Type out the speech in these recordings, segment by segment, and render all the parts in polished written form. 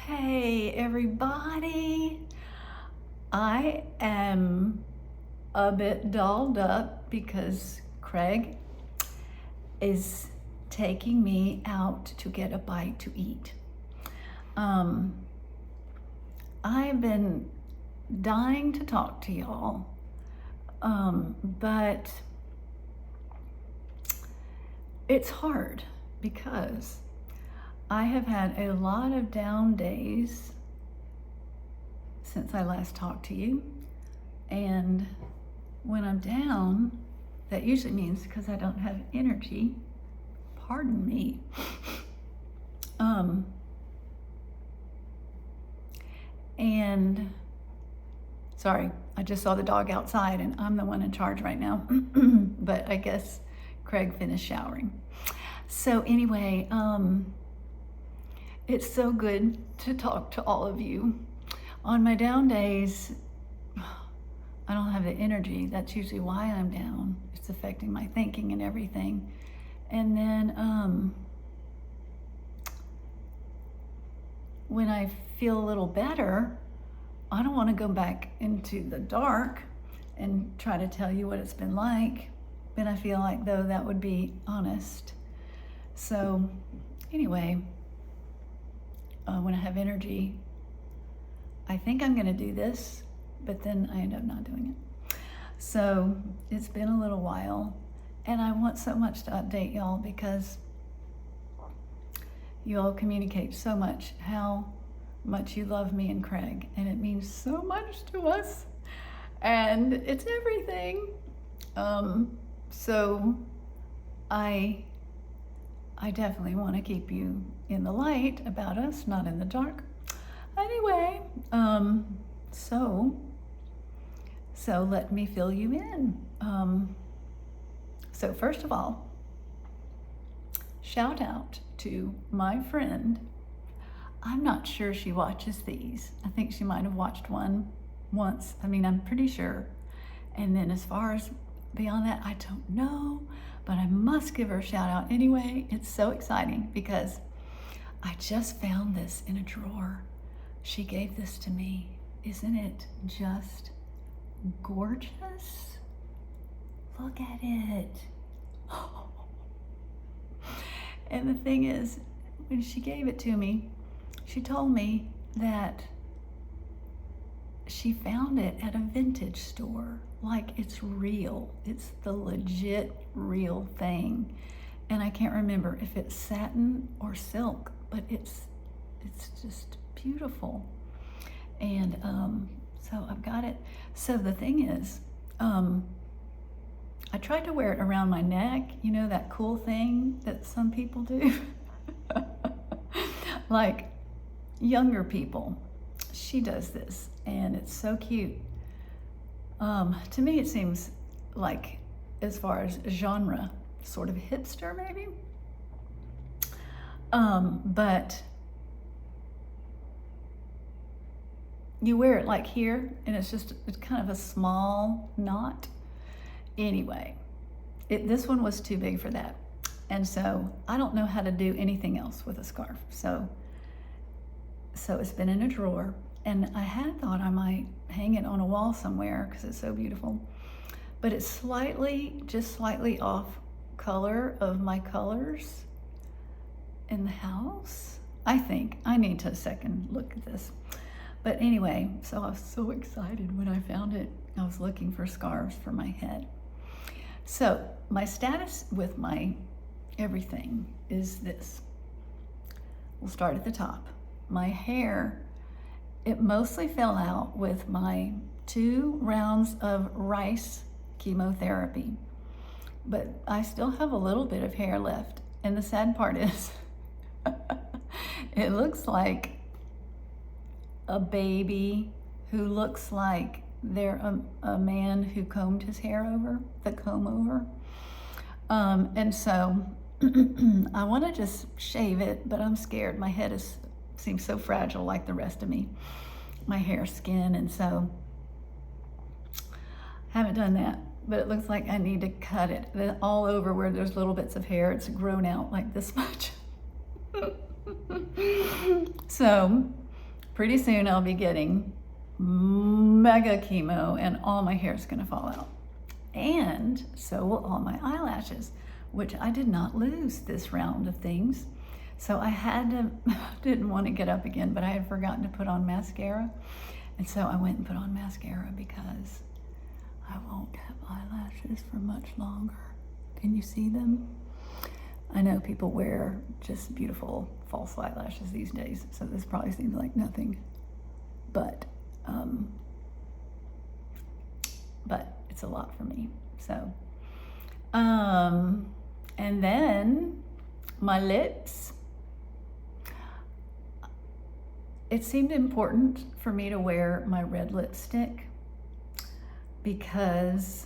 Hey everybody, I am a bit dolled up because Craig is taking me out to get a bite to eat. I've been dying to talk to y'all, but it's hard because I have had a lot of down days since I last talked to you. And when I'm down, that usually means because I don't have energy. Pardon me. And sorry, I just saw the dog outside and I'm the one in charge right now. But I guess Craig finished showering. So anyway, it's so good to talk to all of you. On my down days, I don't have the energy. That's usually why I'm down. It's affecting my thinking and everything. And then when I feel a little better, I don't want to go back into the dark and try to tell you what it's been like. But I feel like, though, that would be honest. So anyway, when I have energy, I think I'm going to do this, but then I end up not doing it. So it's been a little while, and I want so much to update y'all because you all communicate so much how much you love me and Craig, and it means so much to us, and it's everything. So I definitely want to keep you in the light about us, not in the dark. Anyway, so let me fill you in. So first of all, shout out to my friend. I'm not sure she watches these. I think she might have watched one once. I mean, I'm pretty sure. And then as far as beyond that, I don't know, but I must give her a shout out anyway. It's so exciting because I just found this in a drawer. She gave this to me. Isn't it just gorgeous? Look at it. And the thing is, when she gave it to me, she told me that she found it at a vintage store. Like it's real. It's the legit real thing. And I can't remember if it's satin or silk, but it's just beautiful. And so I've got it. So the thing is, I tried to wear it around my neck, you know, that cool thing that some people do. Like younger people. She does this and it's so cute. To me it seems like, as far as genre, sort of hipster maybe. But you wear it like here and it's kind of a small knot. Anyway, this one was too big for that. And so I don't know how to do anything else with a scarf. So it's been in a drawer, and I had thought I might hang it on a wall somewhere because it's so beautiful. But it's just slightly off color of my colors in the house. I think I need to second look at this. But anyway, so I was so excited when I found it. I was looking for scarves for my head. So my status with my everything is this. We'll start at the top. My hair, it mostly fell out with my 2 rounds of rice chemotherapy, but I still have a little bit of hair left. And the sad part is, it looks like a baby who looks like they're a man who combed his hair over, the comb over. And so I want to just shave it, but I'm scared. My head seems so fragile like the rest of me, my hair, skin, and so haven't done that. But it looks like I need to cut it all over where there's little bits of hair. It's grown out like this much. So pretty soon I'll be getting mega chemo and all my hair is gonna fall out. And so will all my eyelashes, which I did not lose this round of things. So I had to, didn't want to get up again, but I had forgotten to put on mascara. And so I went and put on mascara because I won't have eyelashes for much longer. Can you see them? I know people wear just beautiful false eyelashes these days, so this probably seems like nothing, but it's a lot for me. So, and then my lips. It seemed important for me to wear my red lipstick because,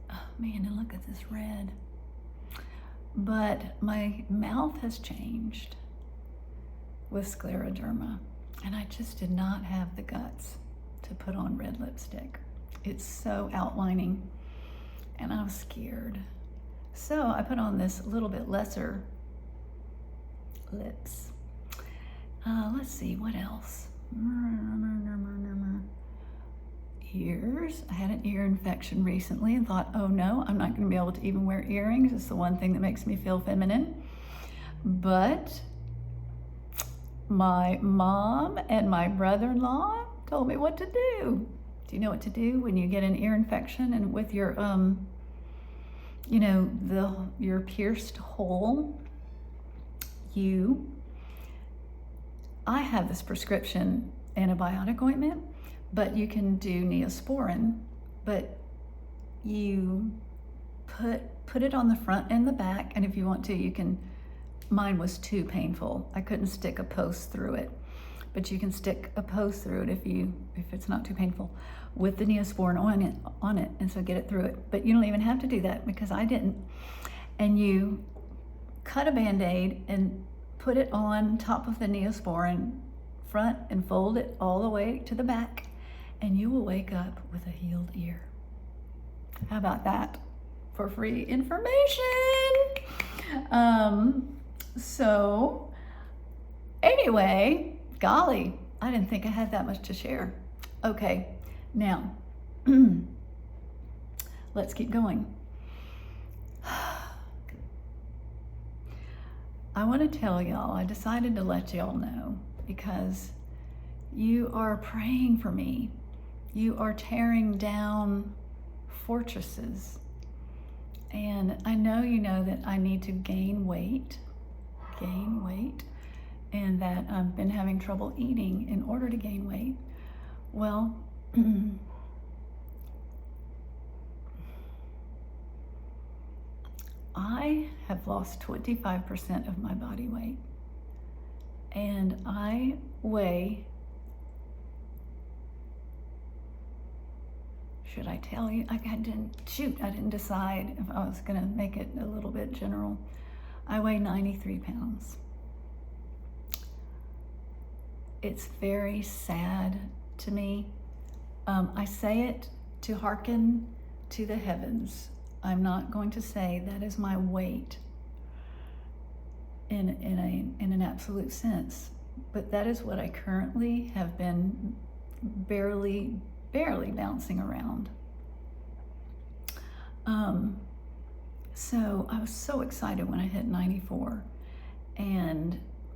oh man, and look at this red. But my mouth has changed with scleroderma, and I just did not have the guts to put on red lipstick. It's so outlining, and I was scared. So I put on this little bit lesser lips. Let's see, what else? Ears. I had an ear infection recently and thought, oh no, I'm not going to be able to even wear earrings. It's the one thing that makes me feel feminine. But my mom and my brother-in-law told me what to do. Do you know what to do when you get an ear infection and with your, your pierced hole? I have this prescription antibiotic ointment, but you can do Neosporin, but you put it on the front and the back, and if you want to, you can, mine was too painful. I couldn't stick a post through it, but you can stick a post through it if it's not too painful with the Neosporin on it, and so get it through it. But you don't even have to do that because I didn't. And you cut a Band-Aid and put it on top of the Neosporin front and fold it all the way to the back, and you will wake up with a healed ear. How about that for free information? So anyway, golly, I didn't think I had that much to share. Okay, now let's keep going. I want to tell y'all, I decided to let y'all know because you are praying for me. You are tearing down fortresses. And I know you know that I need to gain weight, and that I've been having trouble eating in order to gain weight. Well, I have lost 25% of my body weight, and I weigh, should I tell you? I didn't decide if I was gonna make it a little bit general. I weigh 93 pounds. It's very sad to me. I say it to hearken to the heavens. I'm not going to say that is my weight in an absolute sense, but that is what I currently have been barely bouncing around. So I was so excited when I hit 94,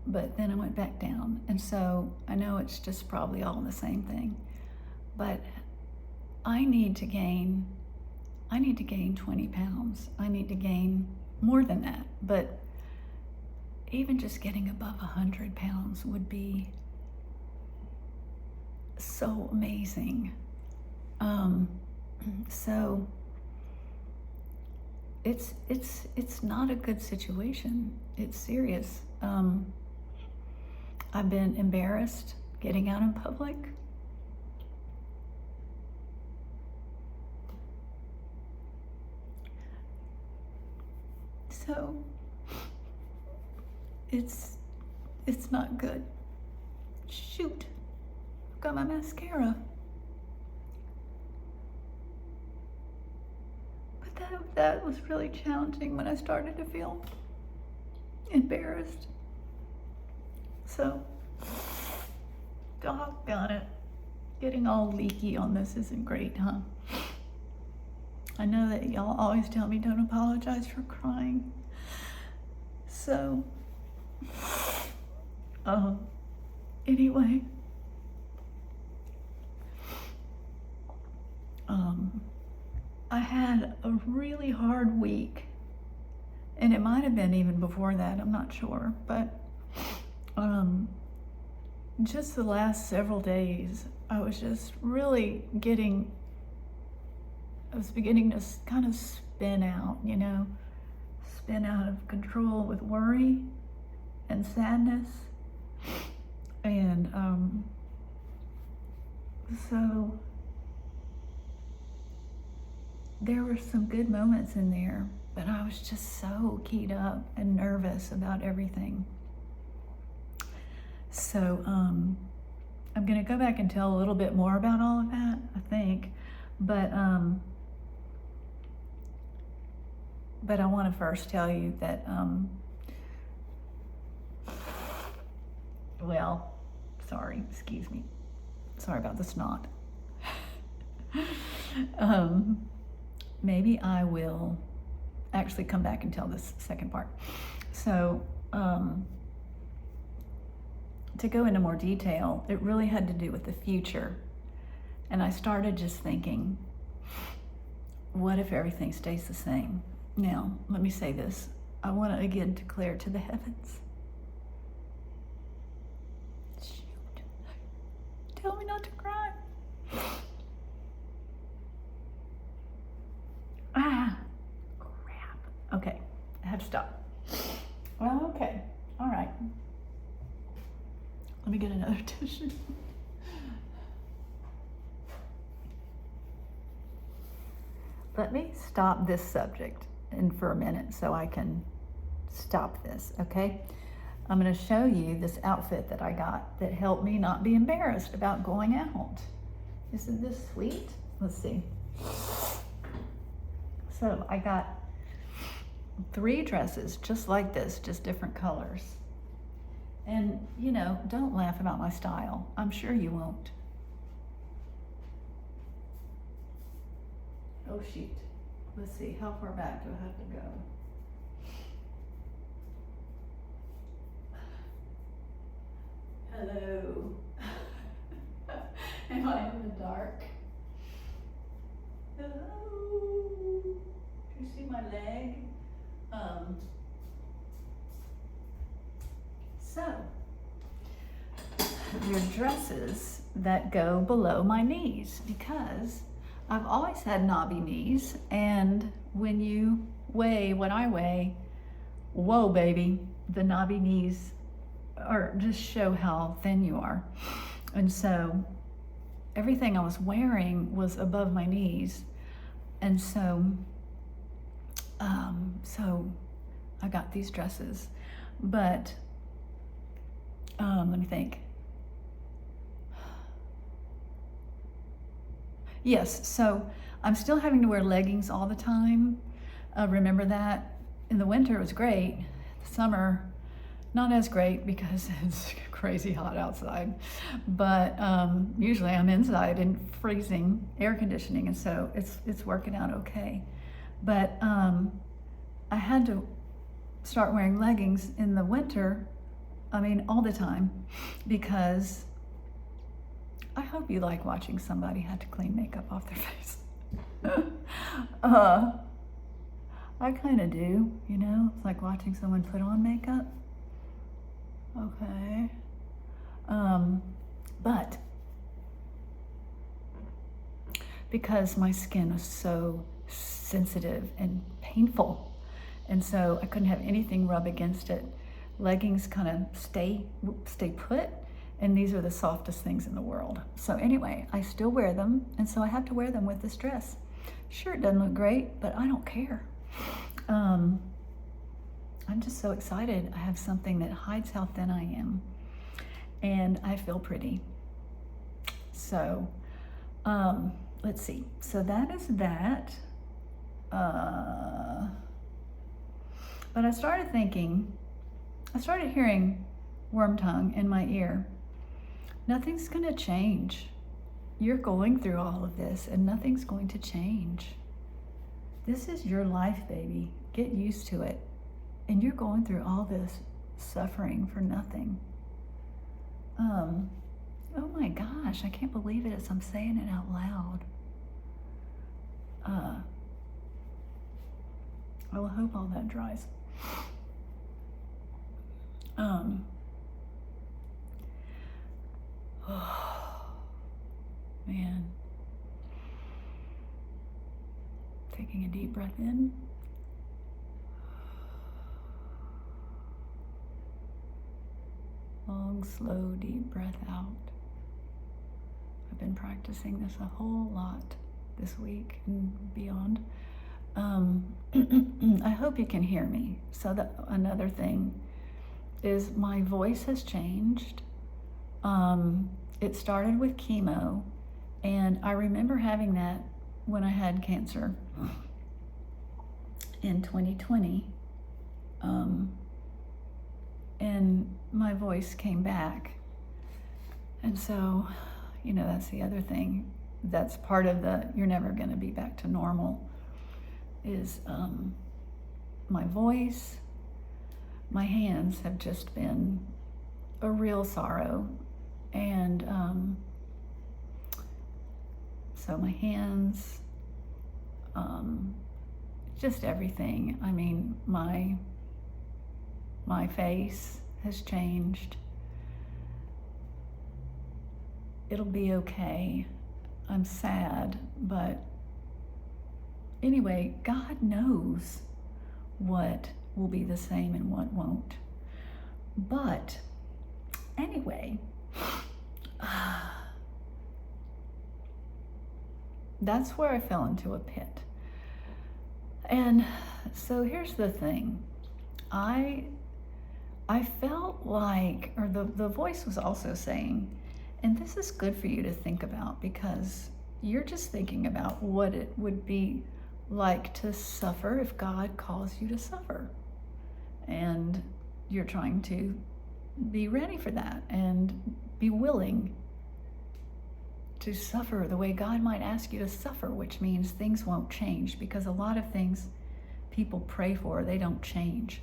but then I went back down, and so I know it's just probably all the same thing, but I need to gain 20 pounds. I need to gain more than that, but even just getting above 100 pounds would be so amazing. So it's not a good situation. It's serious. I've been embarrassed getting out in public. So it's not good. Shoot, I've got my mascara. But that was really challenging when I started to feel embarrassed. So, doggone it. Getting all leaky on this isn't great, huh? I know that y'all always tell me don't apologize for crying. So, anyway, I had a really hard week, and it might have been even before that, I'm not sure, but just the last several days, I was just really I was beginning to kind of spin out, spin out of control with worry and sadness. And so there were some good moments in there, but I was just so keyed up and nervous about everything. So I'm gonna go back and tell a little bit more about all of that, I think, but I want to first tell you that, well, sorry, excuse me. Sorry about the snot. Maybe I will actually come back and tell this second part. So, to go into more detail, it really had to do with the future. And I started just thinking, what if everything stays the same? Now, let me say this. I want to again declare to the heavens. Shoot. Tell me not to cry. Ah, crap. Okay, I have to stop. Well, okay, all right. Let me get another tissue. Let me stop this subject for a minute so I can stop this, okay? I'm gonna show you this outfit that I got that helped me not be embarrassed about going out. Isn't this sweet? Let's see. So I got 3 dresses just like this, just different colors. And, don't laugh about my style. I'm sure you won't. Oh, shoot. Let's see, how far back do I have to go? Hello. Am I in the dark? Hello. Do you see my leg? So, your dresses that go below my knees, because I've always had knobby knees, and when you weigh what I weigh, whoa baby, the knobby knees just show how thin you are. And so everything I was wearing was above my knees. And so, I got these dresses, but let me think. Yes, so I'm still having to wear leggings all the time. Remember that? In the winter it was great. The summer, not as great because it's crazy hot outside. But usually I'm inside in freezing air conditioning, and so it's working out okay. But I had to start wearing leggings in the winter, all the time, because I hope you like watching somebody have to clean makeup off their face. I kind of do, it's like watching someone put on makeup. Okay. But because my skin was so sensitive and painful, and so I couldn't have anything rub against it, leggings kind of stay put, and these are the softest things in the world. So anyway, I still wear them, and so I have to wear them with this dress. Sure, it doesn't look great, but I don't care. I'm just so excited. I have something that hides how thin I am, and I feel pretty. So, let's see. So that is that. But I started hearing worm tongue in my ear. Nothing's going to change. You're going through all of this and nothing's going to change. This is your life, baby. Get used to it. And you're going through all this suffering for nothing. Oh my gosh, I can't believe it as I'm saying it out loud. I will hope all that dries. Oh, man. Taking a deep breath in. Long, slow, deep breath out. I've been practicing this a whole lot this week and beyond. I hope you can hear me. So another thing is my voice has changed. It started with chemo, and I remember having that when I had cancer in 2020. And my voice came back. And so, that's the other thing. That's part of you're never going to be back to normal, is my voice. My hands have just been a real sorrow. And so my hands, just everything. I mean, my face has changed. It'll be okay. I'm sad, but anyway, God knows what will be the same and what won't. But anyway, that's where I fell into a pit. And so here's the thing. I felt like, or the voice was also saying, and this is good for you to think about, because you're just thinking about what it would be like to suffer if God calls you to suffer. And you're trying to be ready for that and be willing to suffer the way God might ask you to suffer, which means things won't change, because a lot of things people pray for, they don't change.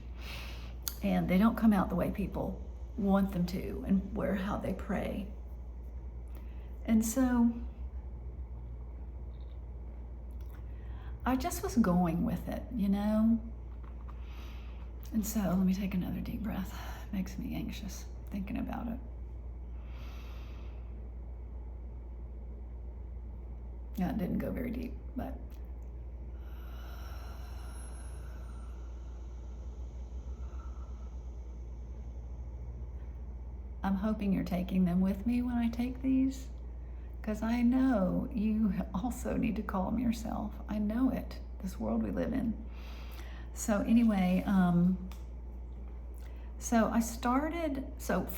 And they don't come out the way people want them to and how they pray. And so I just was going with it, And so let me take another deep breath. It makes me anxious thinking about it. Yeah, it didn't go very deep, but I'm hoping you're taking them with me when I take these, because I know you also need to calm yourself. I know it, this world we live in. So anyway, so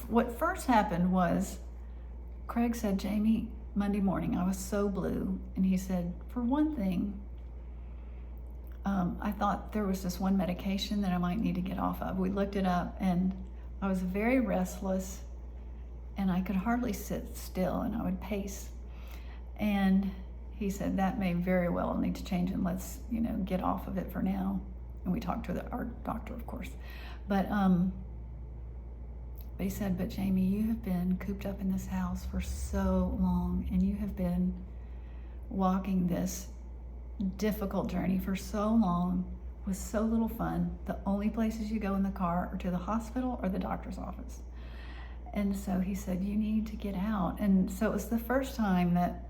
what first happened was Craig said, Jamie, Monday morning, I was so blue. And he said, for one thing, I thought there was this one medication that I might need to get off of. We looked it up and I was very restless and I could hardly sit still and I would pace. And he said, that may very well need to change and let's, get off of it for now. And we talked to our doctor, of course. But he said, but Jamie, you have been cooped up in this house for so long and you have been walking this difficult journey for so long with so little fun. The only places you go in the car are to the hospital or the doctor's office. And so he said, you need to get out. And so it was the first time that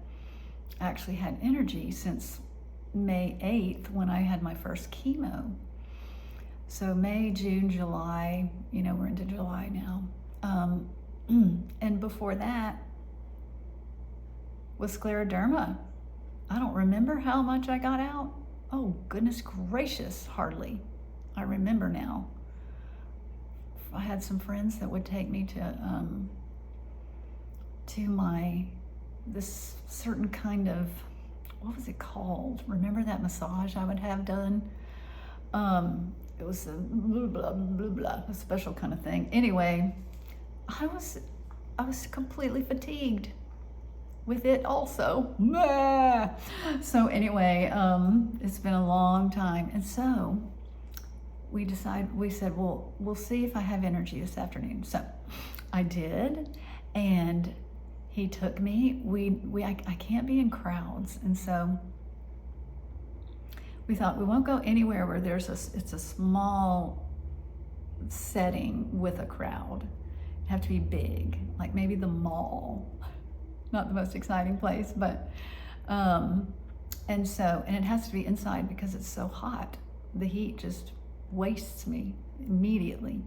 I actually had energy since May 8th when I had my first chemo. So May, June, July, we're into July now. And before that was scleroderma. I don't remember how much I got out. Oh, goodness gracious, hardly. I remember now. I had some friends that would take me to this certain kind of, what was it called? Remember that massage I would have done? It was a blah, blah, blah, blah, a special kind of thing. Anyway, I was completely fatigued with it also. Meh. So anyway, it's been a long time. And so we said, well, we'll see if I have energy this afternoon. So I did, and he took me. I can't be in crowds. And so we thought we won't go anywhere where it's a small setting with a crowd. It'd have to be big, like maybe the mall. Not the most exciting place, but, and it has to be inside because it's so hot. The heat just wastes me immediately.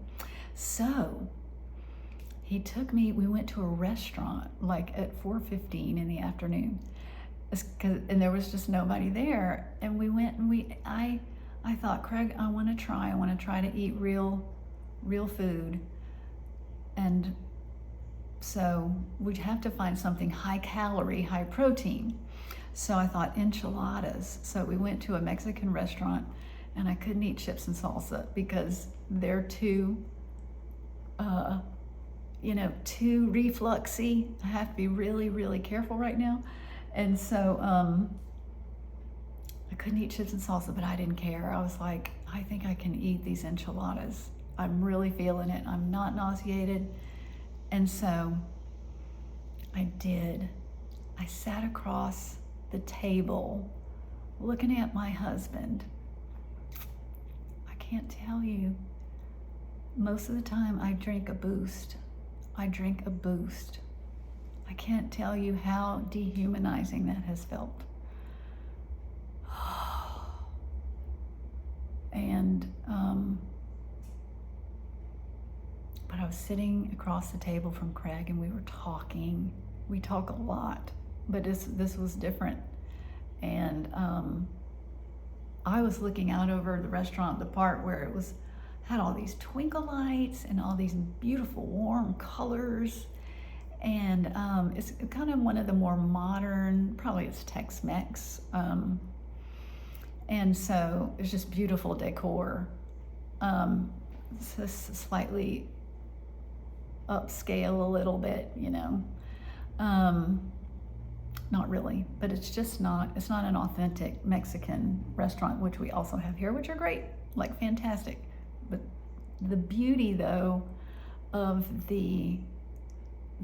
So he took me, we went to a restaurant like at 4:15 in the afternoon, and there was just nobody there. And we went and I thought, Craig, I want to try to eat real food. And so we'd have to find something high calorie, high protein. So I thought enchiladas. So we went to a Mexican restaurant, and I couldn't eat chips and salsa because they're too refluxy. I have to be really, really careful right now. And so I couldn't eat chips and salsa, but I didn't care. I was like, I think I can eat these enchiladas. I'm really feeling it. I'm not nauseated. And so I did. I sat across the table looking at my husband. I can't tell you. Most of the time I drink a Boost. I can't tell you how dehumanizing that has felt. And, but I was sitting across the table from Craig, and we were talking. We talk a lot, but this was different. And I was looking out over the restaurant, the part where it had all these twinkle lights and all these beautiful warm colors. And it's kind of one of the more modern, probably it's Tex-Mex. And so it's just beautiful decor. It's just slightly upscale a little bit, not really, but it's not an authentic Mexican restaurant, which we also have here, which are great, like fantastic. But the beauty though of the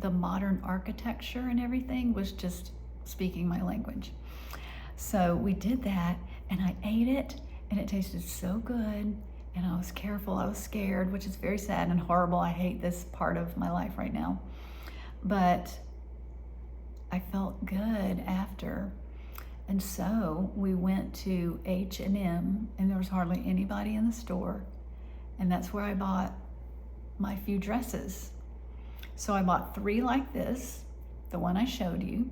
modern architecture and everything was just speaking my language. So we did that, and I ate it, and it tasted so good. And I was careful, I was scared, which is very sad and horrible. I hate this part of my life right now. But I felt good after. And so we went to H&M, and there was hardly anybody in the store. And that's where I bought my few dresses. So I bought 3 like this, the one I showed you.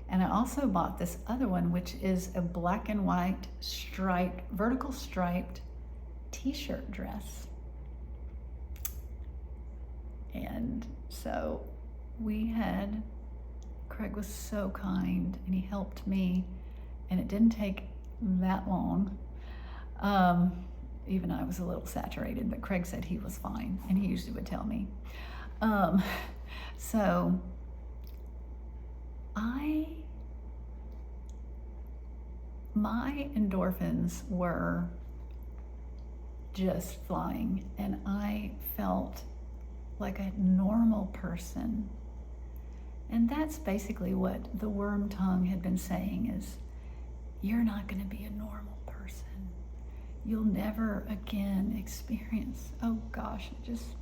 And I also bought this other one, which is a black and white vertical striped t-shirt dress. And so Craig was so kind, and he helped me, and it didn't take that long. Even I was a little saturated, but Craig said he was fine, and he usually would tell me. So my endorphins were just flying, and I felt like a normal person. And that's basically what the worm tongue had been saying, is you're not going to be a normal person. You'll never again experience, oh gosh, I just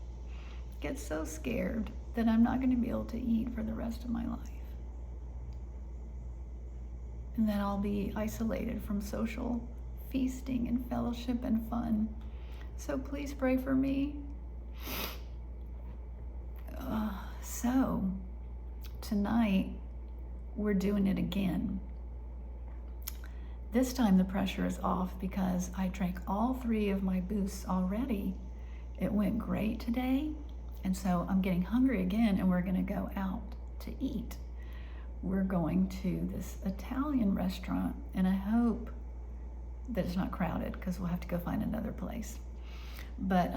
get so scared that I'm not going to be able to eat for the rest of my life. And then I'll be isolated from social feasting and fellowship and fun. So please pray for me. So tonight we're doing it again. This time the pressure is off because I drank all 3 of my boosts already. It went great today. And so I'm getting hungry again, and we're going to go out to eat. We're going to this Italian restaurant, and I hope that it's not crowded because we'll have to go find another place. But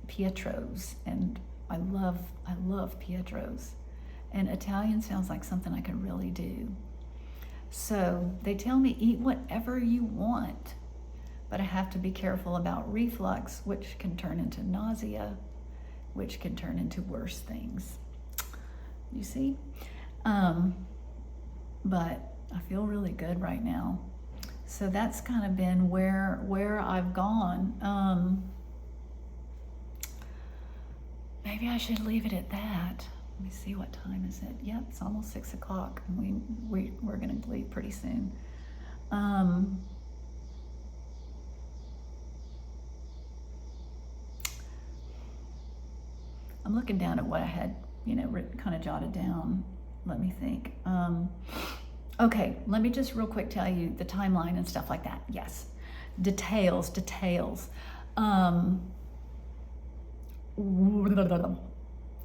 Pietro's, and I love Pietro's. And Italian sounds like something I could really do. So they tell me eat whatever you want, but I have to be careful about reflux, which can turn into nausea, which can turn into worse things. You see? But I feel really good right now. So that's kind of been where I've gone. Maybe I should leave it at that. Let me see, what time is it? Yep, it's almost 6 o'clock. We're gonna leave pretty soon. I'm looking down at what I had, written, kind of jotted down. Let me think. Okay, let me just real quick tell you the timeline and stuff like that. Yes, details.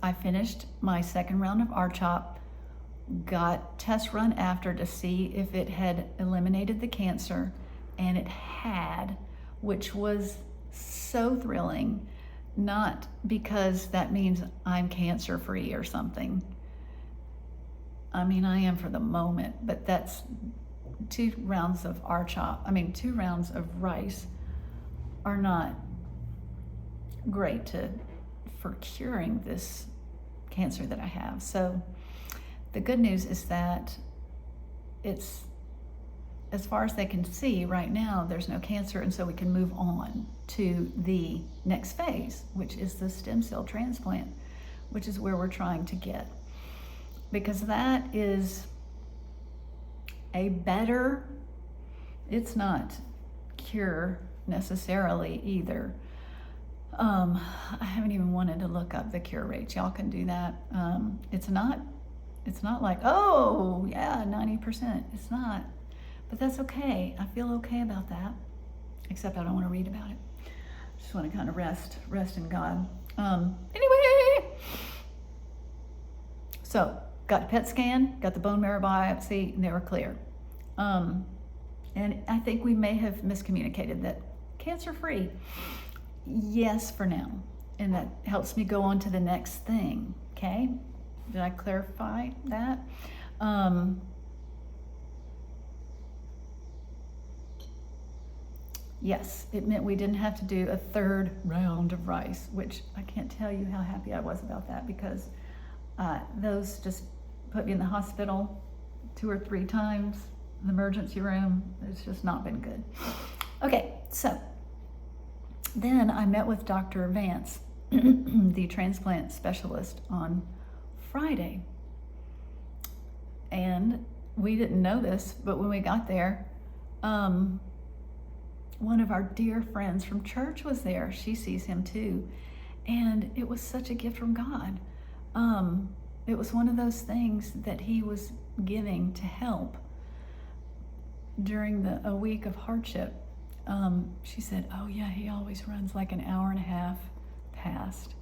I finished my second round of RCHOP, got test run after to see if it had eliminated the cancer, and it had, which was so thrilling. Not because that means I'm cancer free or something. I mean, I am for the moment, but that's 2 rounds of RCHOP. 2 rounds of rice are not great for curing this cancer that I have. So the good news is that it's, as far as they can see right now, there's no cancer, and so we can move on to the next phase, which is the stem cell transplant, which is where we're trying to get. Because that is a better, it's not cure necessarily either. I haven't even wanted to look up the cure rates. Y'all can do that. It's not like, oh yeah, 90%. It's not, but that's okay. I feel okay about that, except I don't want to read about it. I just want to kind of rest in God. Anyway, so got a PET scan, got the bone marrow biopsy, and they were clear. And I think we may have miscommunicated that cancer-free. Yes, for now. And that helps me go on to the next thing, okay? Did I clarify that? Yes, it meant we didn't have to do a 3rd round of rice, which I can't tell you how happy I was about that, because those just put me in the hospital 2 or 3 times, in the emergency room. It's just not been good. Okay, so then I met with Dr. Vance, the transplant specialist, on Friday. And we didn't know this, but when we got there, one of our dear friends from church was there. She sees him too. And it was such a gift from God. It was one of those things that he was giving to help during a week of hardship. She said, oh yeah, he always runs like an hour and a half past.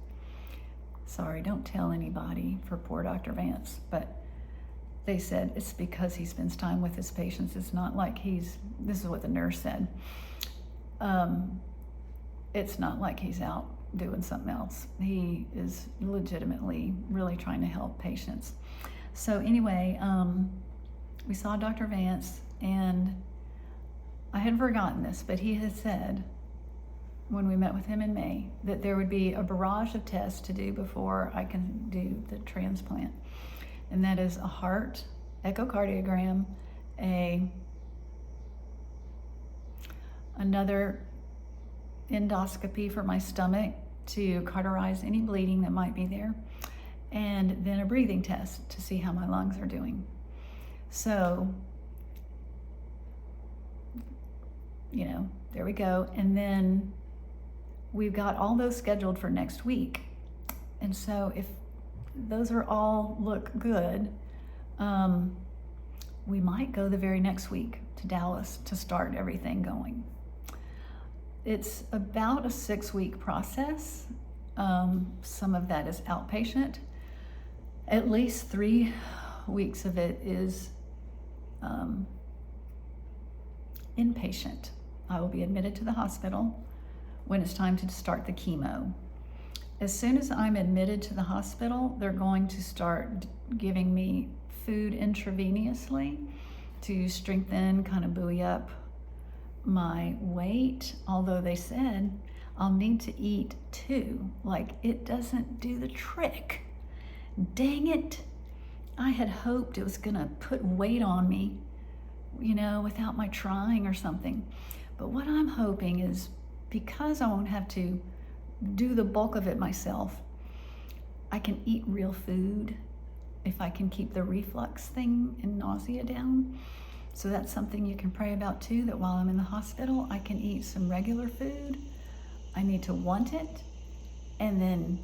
Sorry, don't tell anybody for poor Dr. Vance, but they said it's because he spends time with his patients. It's not like this is what the nurse said. It's not like he's out doing something else. He is legitimately really trying to help patients. So anyway, we saw Dr. Vance, and I had forgotten this, but he had said when we met with him in May that there would be a barrage of tests to do before I can do the transplant. And that is a heart echocardiogram, another endoscopy for my stomach to cauterize any bleeding that might be there, and then a breathing test to see how my lungs are doing. So, there we go. And then we've got all those scheduled for next week. And so if those are all look good, we might go the very next week to Dallas to start everything going. It's about a 6-week process. Some of that is outpatient. At least 3 weeks of it is inpatient. I will be admitted to the hospital when it's time to start the chemo. as soon as I'm admitted to the hospital, they're going to start giving me food intravenously to strengthen, kind of buoy up my weight. Although they said I'll need to eat too. Like, it doesn't do the trick. Dang it. I had hoped it was gonna put weight on me, without my trying or something. But what I'm hoping is, because I won't have to do the bulk of it myself, I can eat real food if I can keep the reflux thing and nausea down. So that's something you can pray about too, that while I'm in the hospital, I can eat some regular food. I need to want it, and then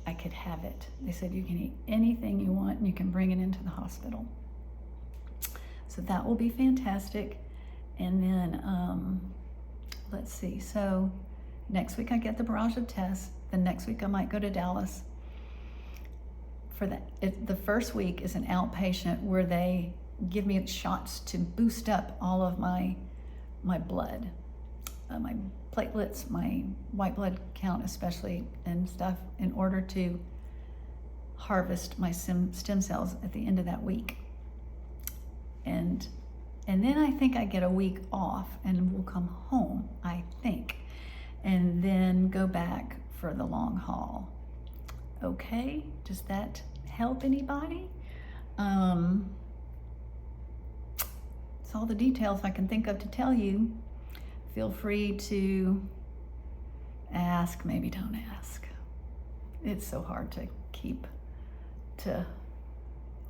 I could have it. They said you can eat anything you want and you can bring it into the hospital. So that will be fantastic. And then, let's see. So next week I get the barrage of tests. The next week I might go to Dallas. For the first week is an outpatient where they give me shots to boost up all of my blood, my platelets, my white blood count especially, and stuff, in order to harvest my stem cells at the end of that week. And then I think I get a week off and we'll come home, I think, and then go back for the long haul. Okay, does that help anybody? It's all the details I can think of to tell you. Feel free to ask, maybe don't ask. It's so hard to keep to,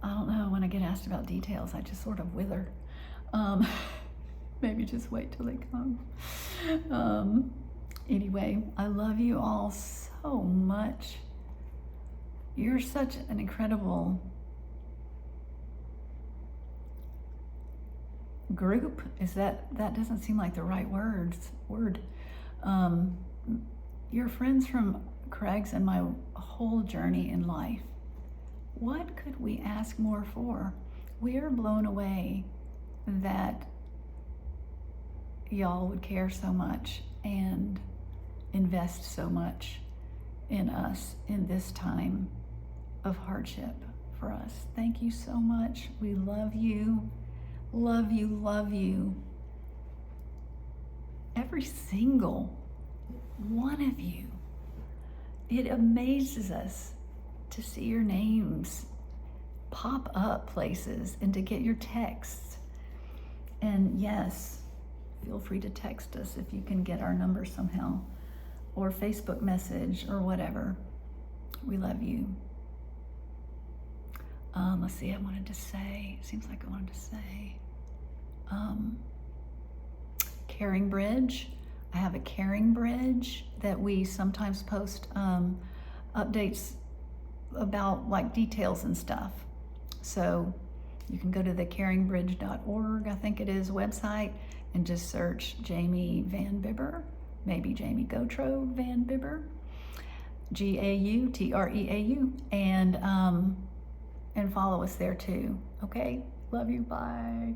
I don't know, when I get asked about details, I just sort of wither. Maybe just wait till they come. Anyway, I love you all so much. You're such an incredible group. That doesn't seem like the right word. You're friends from Craig's and my whole journey in life. What could we ask more for? We are blown away that y'all would care so much and invest so much in us in this time of hardship for us. Thank you so much. We love you. Love you, love you. Every single one of you. It amazes us to see your names pop up places and to get your texts. And yes, feel free to text us if you can get our number somehow, or Facebook message or whatever. We love you. Let's see, I wanted to say, it seems like I wanted to say, Caring Bridge. I have a Caring Bridge that we sometimes post updates about, like, details and stuff. So you can go to the caringbridge.org, I think it is, website, and just search Jamie Van Bibber, maybe Jamie Gautreaux Van Bibber, Gautreau, and follow us there too. Okay, love you, bye.